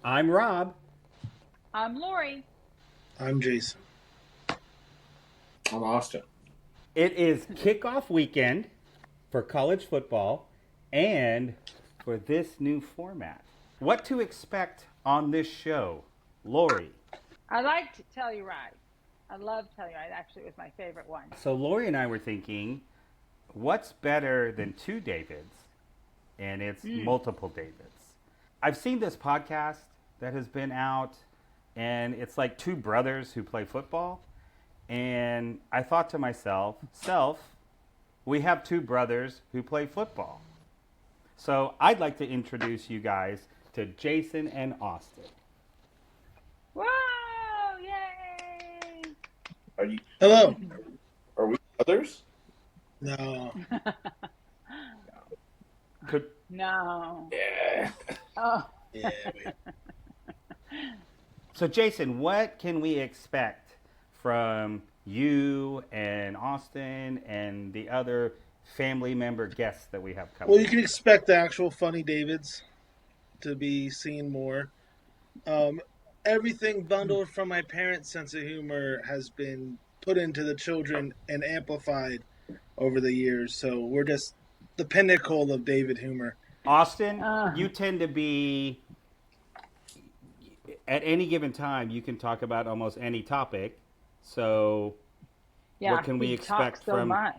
I'm Rob. I'm Lori. I'm Jason. I'm Austin. It is kickoff weekend for college football and for this new format. What to expect on this show, Lori? I like to tell you right. I love Telluride. Actually, it was my favorite one. So, Lori and I were thinking, what's better than two Davids? And it's multiple Davids. I've seen this podcast that has been out, and it's like two brothers who play football. And I thought to myself, we have two brothers who play football. So I'd like to introduce you guys to Jason and Austin. Whoa! Yay! Are you? Hello. Are we brothers? No. Could No. Yeah. Oh. Yeah. Wait. So Jason, what can we expect from you and Austin and the other family member guests that we have coming? Well, you can expect the actual funny Davids to be seen more. Everything bundled from my parents' sense of humor has been put into the children and amplified over the years. So we're just the pinnacle of David humor. Austin, you tend to be at any given time you can talk about almost any topic. So Yeah, what can we he expect talks so from much.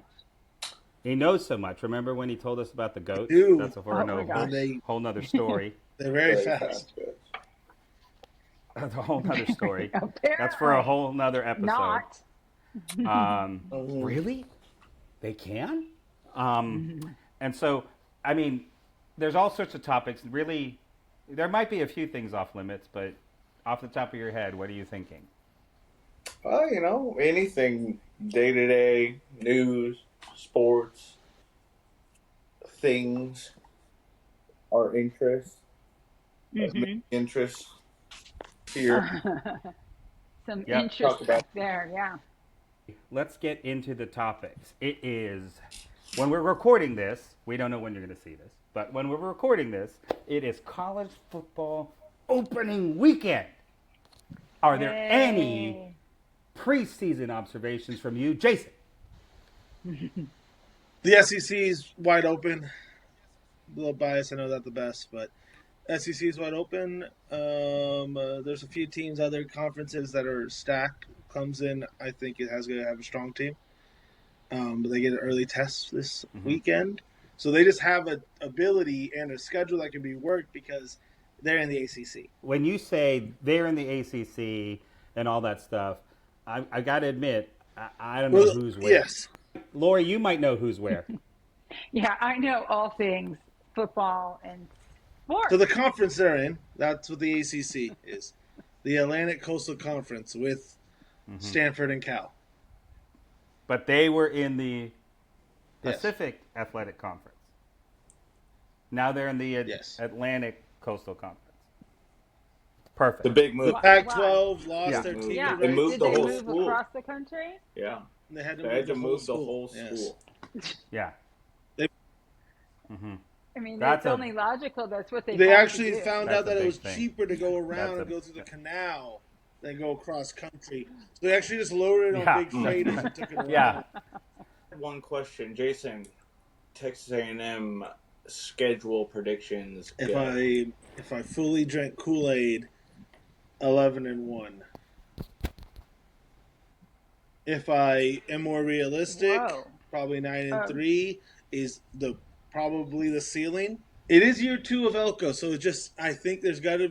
He knows so much. Remember when he told us about the goats? do. That's a Oh my gosh. whole nother story. They're very fast. That's a whole nother story. Apparently. That's for a whole nother episode. Not. Really? They can? And so, I mean, there's all sorts of topics. Really, there might be a few things off limits, but off the top of your head, what are you thinking? Anything day to day news, sports, things, our interests, interests here. Some Yep. interest Talk about- back there, yeah. Let's get into the topics. It is, when we're recording this, we don't know when you're going to see this, but when we're recording this, it is college football opening weekend. Are there any Yay. preseason observations from you, Jason? The SEC is wide open. A little biased, I know that the best, but SEC is wide open. There's a few teams, other conferences that are stacked. Clemson, I think it has going to have a strong team. But they get an early test this weekend. So they just have an ability and a schedule that can be worked because they're in the ACC. When you say they're in the ACC and all that stuff, I got to admit, I don't know who's where. Yes. Lori, you might know who's where. Yeah, I know all things football and sports. So the conference they're in, that's what the ACC is. The Atlantic Coastal Conference with Stanford and Cal. But they were in the Pacific Athletic Conference. Now they're in the Atlantic Coastal Conference. Perfect. The big move. The Pac-12 lost their Yeah. team. Yeah, They moved did the they whole move school. across the country? Yeah. They had to They had to move the school. whole Yes. school. Yeah. I mean, That's it's only logical. That's what they They had to actually do. found That's out that a it was big thing. cheaper to go around That's and a- go through the canal than go across country. So they actually just lowered it on Yeah. big freighters and took it around. Yeah. One question, Jason. Texas A&M schedule predictions. If go. I fully drank Kool-Aid, 11-1. If I am more realistic, Whoa. probably 9-3 is probably the ceiling. It is year 2 of Elko, so it's just I think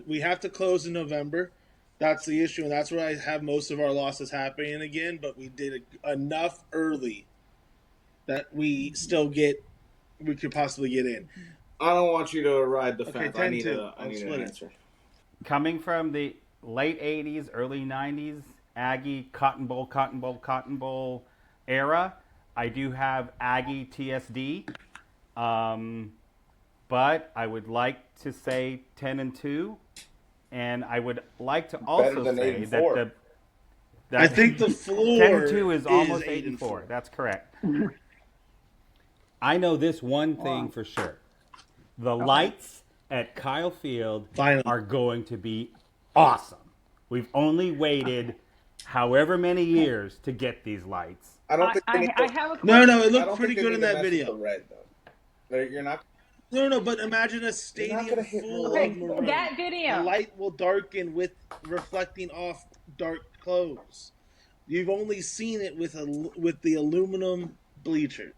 we have to close in November. That's the issue, and that's where I have most of our losses happening again. But we did enough early that we could possibly get in. I don't want you to ride the Okay, fence. I need 10-2. I need Split an it. answer. Coming from the late 80s, early 90s, Aggie Cotton Bowl era, I do have Aggie TSD. But I would like to say 10-2, and I would like to also than say 8-4. that I think the floor 10-2 is almost 8-4. 8-4. That's correct. I know this one thing for sure: the lights at Kyle Field Finally. are going to be awesome. We've only waited however many years to get these lights. I don't think they need I to, have a No, question. no, it I looked don't pretty think they good need in to that mess with video. the red though. You're not. No, but imagine a You're not stadium gonna hit full red. of maroon. That video. The light will darken with reflecting off dark clothes. You've only seen it with the aluminum bleacher.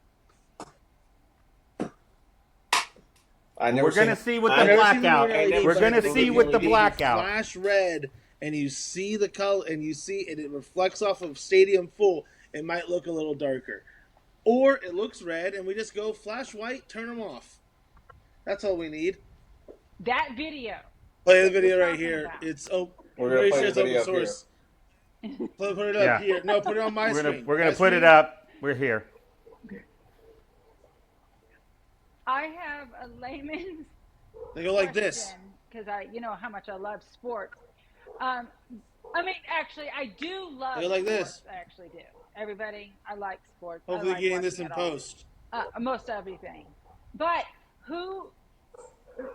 We're going to see with I the never seen blackout. the LED, We're but going I to think see if with the you blackout. Flash red, and you see the color, and you see it reflects off of stadium full. It might look a little darker, or it looks red, and we just go flash white, turn them off. That's all we need. That video. Play the video We're right talking here. about. It's open. We're gonna play the video open up here. source. Put it up Yeah. here. No, put it on my screen. We're gonna My put it screen. up. We're here. I have a layman's They go like this. because you know how much I love sports. I mean, actually, I do love. They go like sports, this. I actually do. Everybody, I like sports. Hopefully, I like getting this watching in it all. post. Most everything, but who?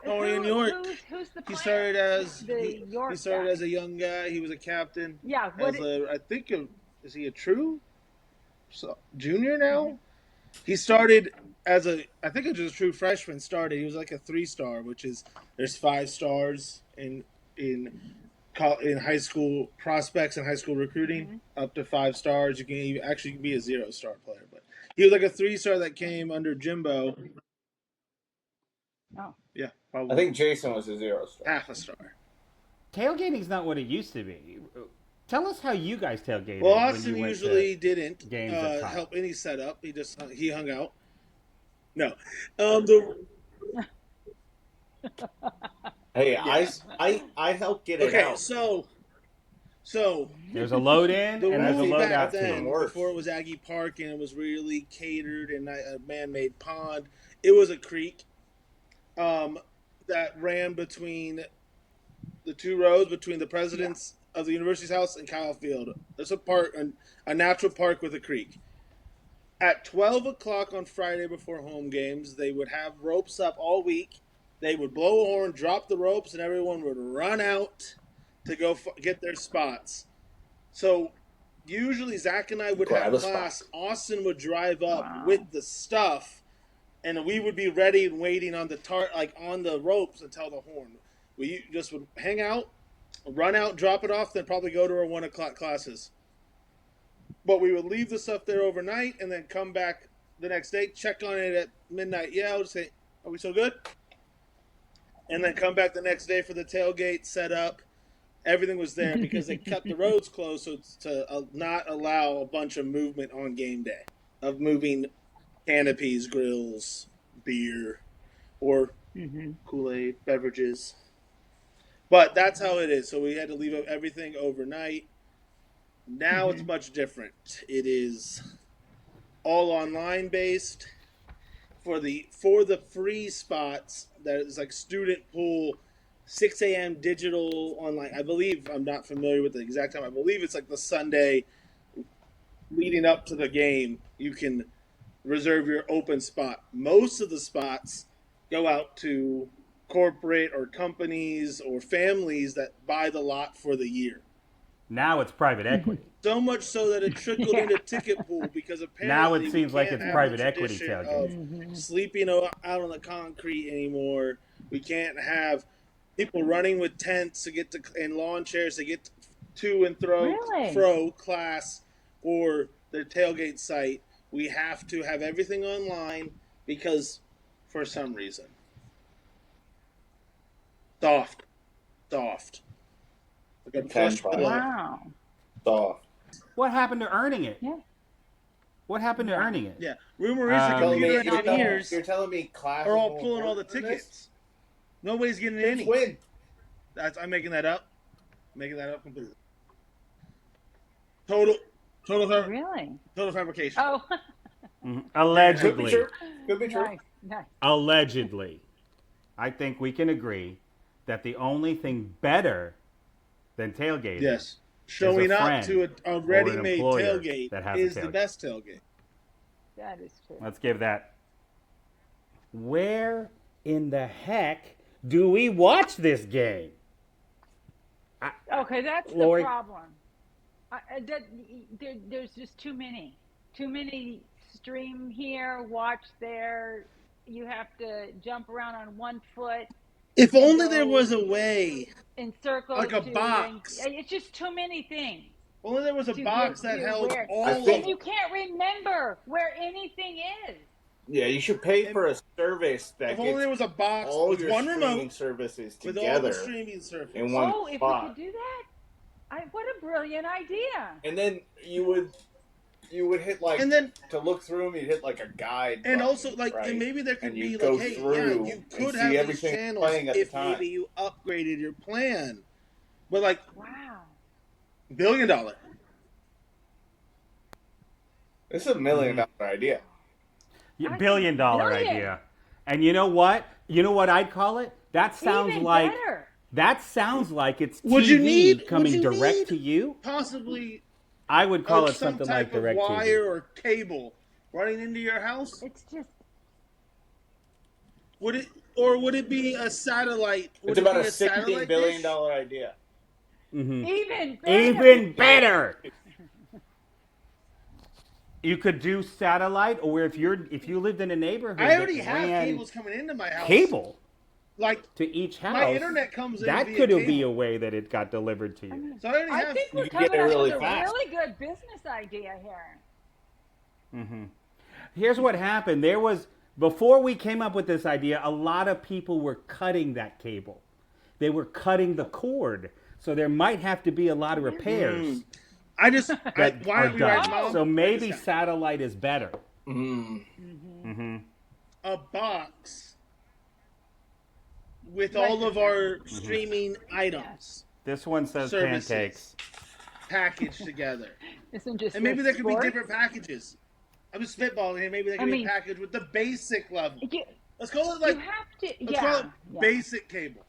Oh, in York. Who's the He player? started as the York he started guy. as a young guy. He was a captain. Yeah, I think is he a true junior now? He started as I think it was just a true freshman. Started. He was like a 3-star, which is there's 5 stars in high school prospects and high school recruiting. Up to 5 stars. You can actually be a 0-star player, but he was like a 3-star that came under Jimbo. Oh. Yeah, probably. I think Jason was a 0-star. half a star. Tailgating's not what it used to be. Tell us how you guys tailgated. Well, when Austin you went usually to didn't games at Kyle. help any setup. He just he hung out. No, Hey, Yeah. I helped get it okay. out. So There's a load in the and there's a rules load back out then, too. Worse. before it was Aggie Park and it was really catered and a man-made pond, it was a creek that ran between the 2 roads between the president's of the university's house and Kyle Field. There's a natural park with a creek. At 12 o'clock on Friday before home games, they would have ropes up all week. They would blow a horn, drop the ropes, and everyone would run out to go get their spots. So usually Zach and I would Grab have a class. spot. Austin would drive up Wow. with the stuff, and we would be ready and waiting on on the ropes until the horn. We just would hang out, run out, drop it off, then probably go to our 1 o'clock classes. But we would leave the stuff there overnight and then come back the next day, check on it at midnight. Yeah, I would say, are we still good? And then come back the next day for the tailgate set up. Everything was there because they kept the roads closed so to not allow a bunch of movement on game day of moving canopies, grills, beer, or Kool-Aid, beverages. But that's how it is. So we had to leave everything overnight. Now it's much different. It is all online based. For the free spots, there's like student pool, 6 a.m. digital online. I believe, I'm not familiar with the exact time. I believe it's like the Sunday leading up to the game. You can reserve your open spot. Most of the spots go out to corporate or companies or families that buy the lot for the year. Now it's private equity. So much so that it trickled into ticket pool because apparently Now it we seems like can't it's have private the equity tradition tailgate. of sleeping out on the concrete anymore. We can't have people running with tents to get to and lawn chairs to get to and fro class or their tailgate site. We have to have everything online because for some reason. Soft. Like a Cash plush pile. pillow. Wow. Soft. What happened to earning it? Yeah. What happened to earning it? Yeah. Rumor is the Um, computer You're engineers You're telling me class are is all more pulling all the important than this? tickets. Nobody's getting Kids any. win. I'm making that up. Making that up completely. Total Really? fabrication. Oh, Mhm. Could be Allegedly. true. Could be true. nice. Allegedly. I think we can agree that the only thing better than tailgating Yes. Showing up friend to a or an ready-made employer tailgate that has a is the tailgate. best tailgate. That is true. Let's give that. Where in the heck do we watch this game? Okay, that's Lori? the problem. There's just too many. Too many stream here, watch there. You have to jump around on one foot If and only there go was a way, in circles like a to box. it's just too many things If only there was a to box get that to held where all I of think- and you can't remember where anything is. Yeah, you should pay for a service that If only there gets was a box all with your one streaming remote services with all together the streaming services. in one Oh, if we spot. could do that. What a brilliant idea. And then you would hit like And then, to look through them. You'd hit like a guide, and button, also like, right? and maybe there could And be you like, go hey, through yeah, you and could see have these everything channels playing at the if time. maybe you upgraded your plan. But like, Wow. $1 billion. This is $1 million idea. Yeah, That's billion-dollar brilliant. idea. And you know what? You know what I'd call it? That sounds Even like better. that sounds like it's Would TV you need- coming would you direct need- to you. Possibly I would call of it some something type like of direct wire TV. or cable running into your house. It's just Would it be a satellite? Would It's it about be a $16 satellite billion dish? idea. even better. Even better. You could do satellite, or if you lived in a neighborhood I already that have ran cables coming into my house. cable Like, to each house. my internet comes in That via could be cable. a way that it got delivered to you. So I already I have. think we're You can get coming it up really with a fast. really good business idea here. Here's what happened. Before we came up with this idea, a lot of people were cutting that cable. They were cutting the cord. So there might have to be a lot of repairs I just. that why are aren't we right, done. Mom? So maybe Write this down. satellite is better. A box with all of our streaming items This one says Services. pancakes. packaged together, Isn't just and maybe there could be sports? different packages. I'm just spitballing here. Maybe there could I be mean- a package with the basic level. You, Let's call it you like. have to. Let's Yeah. call it yeah. basic cable.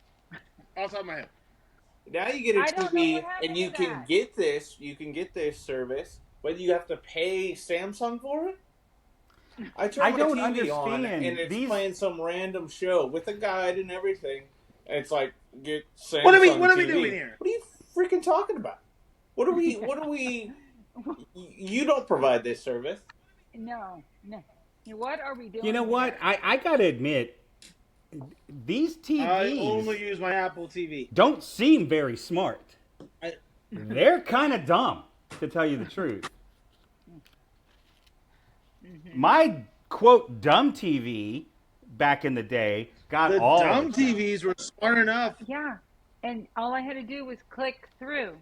Off the top of my head. Now you get a I don't know TV, what happened and you to can that. get this. You can get this service, but you have to pay Samsung for it. I turn I my don't TV on, understand. and it's These- playing some random show with a guide and everything. And it's like, get Samsung What are we TV. doing here? What are you freaking talking about? What are we? You don't provide this service. No. What are we doing? You know what? here? I got to admit, these I TVs only use my Apple TV. don't seem very smart. I- They're kind of dumb, to tell you the truth. My, quote, dumb TV back in the day got The all dumb the stuff. TVs were smart enough. Yeah. And all I had to do was click through.